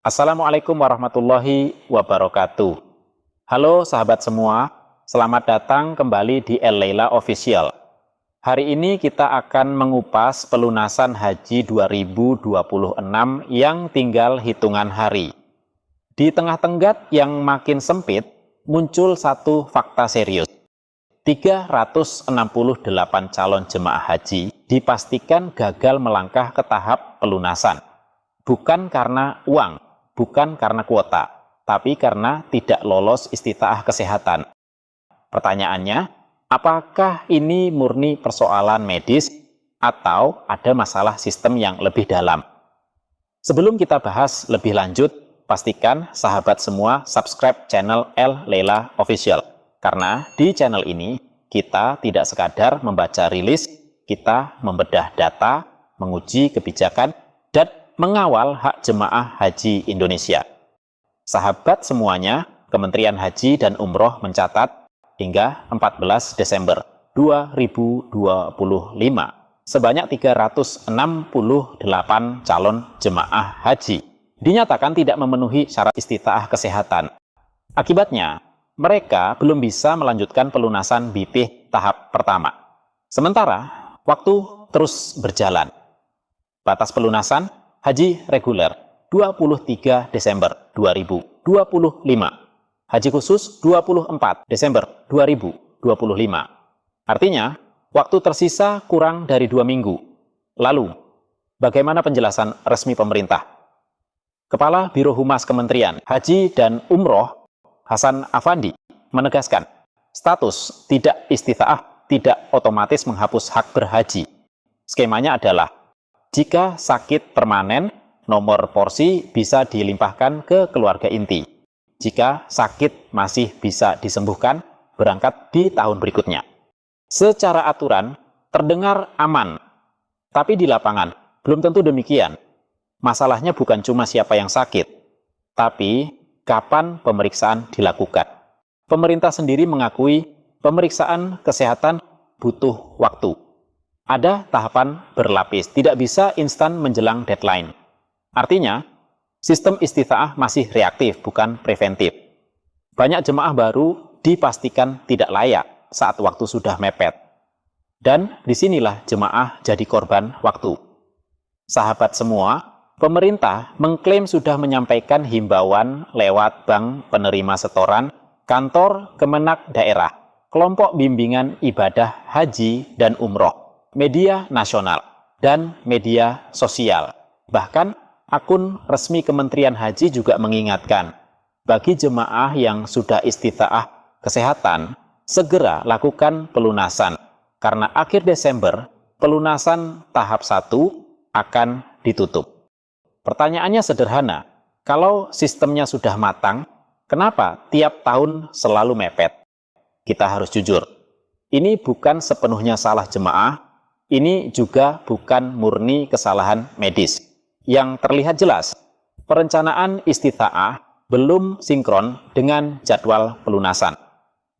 Assalamualaikum warahmatullahi wabarakatuh. Halo sahabat semua, selamat datang kembali di El-Laila Official. Hari ini kita akan mengupas pelunasan haji 2026 yang tinggal hitungan hari. Di tengah tenggat yang makin sempit, muncul satu fakta serius. 368 calon jemaah haji dipastikan gagal melangkah ke tahap pelunasan. Bukan karena uang, bukan karena kuota, tapi karena tidak lolos istitaah kesehatan. Pertanyaannya, apakah ini murni persoalan medis atau ada masalah sistem yang lebih dalam? Sebelum kita bahas lebih lanjut, pastikan sahabat semua subscribe channel El-Laila Official. Karena di channel ini, kita tidak sekadar membaca rilis, kita membedah data, menguji kebijakan, dan mengawal hak jemaah haji Indonesia. Sahabat semuanya, Kementerian Haji dan Umroh mencatat hingga 14 Desember 2025, sebanyak 368 calon jemaah haji dinyatakan tidak memenuhi syarat istitaah kesehatan. Akibatnya, mereka belum bisa melanjutkan pelunasan BP tahap pertama. Sementara, waktu terus berjalan. Batas pelunasan haji reguler 23 Desember 2025. Haji khusus 24 Desember 2025. Artinya, waktu tersisa kurang dari 2 minggu. Lalu, bagaimana penjelasan resmi pemerintah? Kepala Biro Humas Kementerian Haji dan Umroh Hasan Afandi menegaskan, status tidak istitaah tidak otomatis menghapus hak berhaji. Skemanya adalah, jika sakit permanen, nomor porsi bisa dilimpahkan ke keluarga inti. Jika sakit masih bisa disembuhkan, berangkat di tahun berikutnya. Secara aturan, terdengar aman. Tapi di lapangan, belum tentu demikian. Masalahnya bukan cuma siapa yang sakit, tapi kapan pemeriksaan dilakukan. Pemerintah sendiri mengakui pemeriksaan kesehatan butuh waktu. Ada tahapan berlapis, tidak bisa instan menjelang deadline. Artinya, sistem istitaah masih reaktif, bukan preventif. Banyak jemaah baru dipastikan tidak layak saat waktu sudah mepet. Dan disinilah jemaah jadi korban waktu. Sahabat semua, pemerintah mengklaim sudah menyampaikan himbauan lewat bank penerima setoran, kantor Kemenak daerah, kelompok bimbingan ibadah haji dan umroh, media nasional, dan media sosial. Bahkan akun resmi Kementerian Haji juga mengingatkan, bagi jemaah yang sudah istitaah kesehatan, segera lakukan pelunasan, karena akhir Desember pelunasan tahap 1 akan ditutup. Pertanyaannya sederhana, kalau sistemnya sudah matang, kenapa tiap tahun selalu mepet? Kita harus jujur, ini bukan sepenuhnya salah jemaah, ini juga bukan murni kesalahan medis. Yang terlihat jelas, perencanaan istitaah belum sinkron dengan jadwal pelunasan.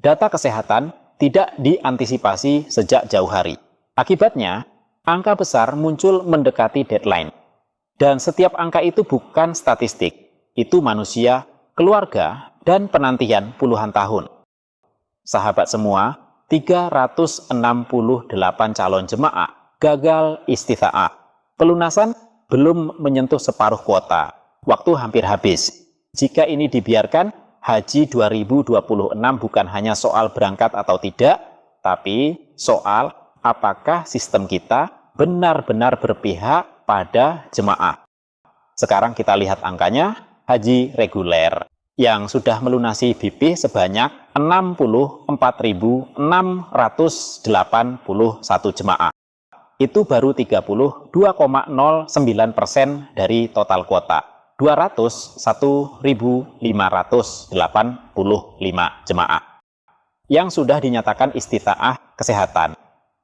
Data kesehatan tidak diantisipasi sejak jauh hari. Akibatnya, angka besar muncul mendekati deadline. Dan setiap angka itu bukan statistik, itu manusia, keluarga, dan penantian puluhan tahun. Sahabat semua, 368 calon jemaah gagal istitaah. Pelunasan belum menyentuh separuh kuota. Waktu hampir habis. Jika ini dibiarkan, haji 2026 bukan hanya soal berangkat atau tidak, tapi soal apakah sistem kita benar-benar berpihak pada jemaah. Sekarang kita lihat angkanya, haji reguler yang sudah melunasi BP sebanyak 64.681 jemaah. Itu baru 32,09% dari total kuota, 201.585 jemaah. Yang sudah dinyatakan istitaah kesehatan,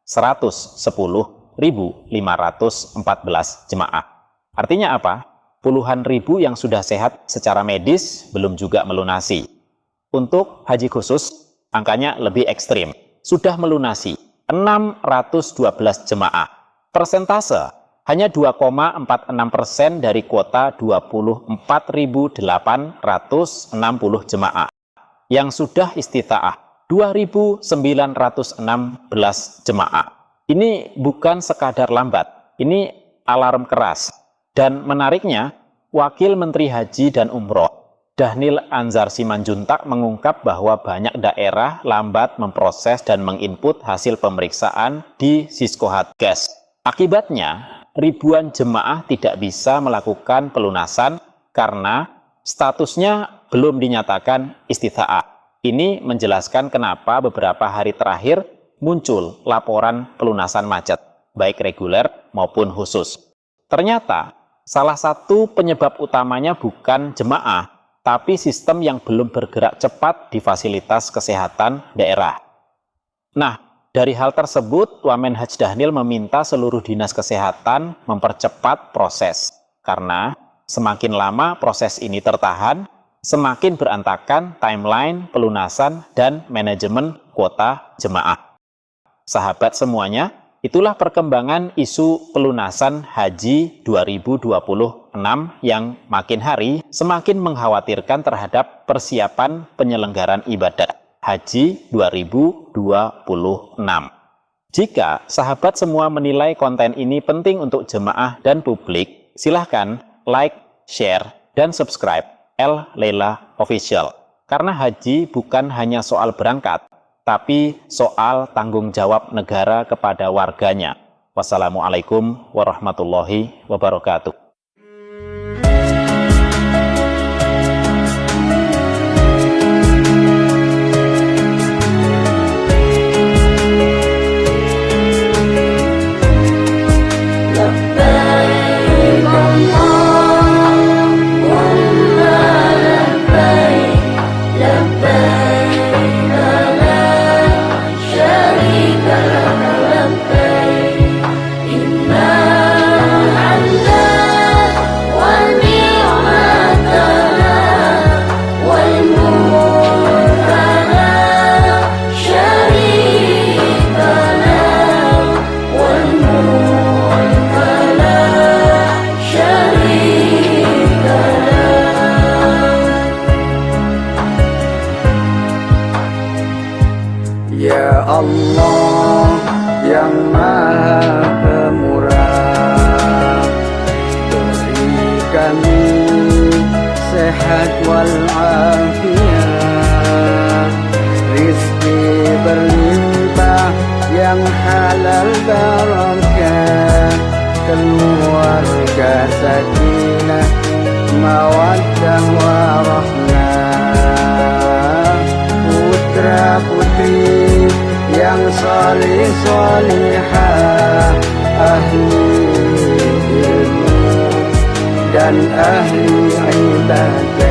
110.514 jemaah. Artinya apa? Puluhan ribu yang sudah sehat secara medis belum juga melunasi. Untuk haji khusus, angkanya lebih ekstrim. Sudah melunasi 612 jemaah. Persentase hanya 2,46% dari kuota 24.860 jemaah yang sudah istita'ah 2.916 jemaah. Ini bukan sekadar lambat, ini alarm keras. Dan menariknya, Wakil Menteri Haji dan Umroh Dhanil Anzar Simanjuntak mengungkap bahwa banyak daerah lambat memproses dan menginput hasil pemeriksaan di Siskohatgas. Akibatnya, ribuan jemaah tidak bisa melakukan pelunasan karena statusnya belum dinyatakan istita'ah. Ini menjelaskan kenapa beberapa hari terakhir muncul laporan pelunasan macet, baik reguler maupun khusus. Ternyata, salah satu penyebab utamanya bukan jemaah, tapi sistem yang belum bergerak cepat di fasilitas kesehatan daerah. Nah, dari hal tersebut, Wamen Haj Dhanil meminta seluruh dinas kesehatan mempercepat proses. Karena semakin lama proses ini tertahan, semakin berantakan timeline pelunasan dan manajemen kuota jemaah. Sahabat semuanya, itulah perkembangan isu pelunasan haji 2026 yang makin hari semakin mengkhawatirkan terhadap persiapan penyelenggaran ibadah Haji 2026. Jika sahabat semua menilai konten ini penting untuk jemaah dan publik, silahkan like, share, dan subscribe El Lela Official. Karena haji bukan hanya soal berangkat, tapi soal tanggung jawab negara kepada warganya. Wassalamualaikum warahmatullahi wabarakatuh. Ya Allah yang Maha Pemurah, beri kami sehat walafiat, rizki berlimpah yang halal barakah, keluarga sakinah, mawaddah warahmah, putra putri yang salih salihah, ahli ilmu dan ahli ibadah.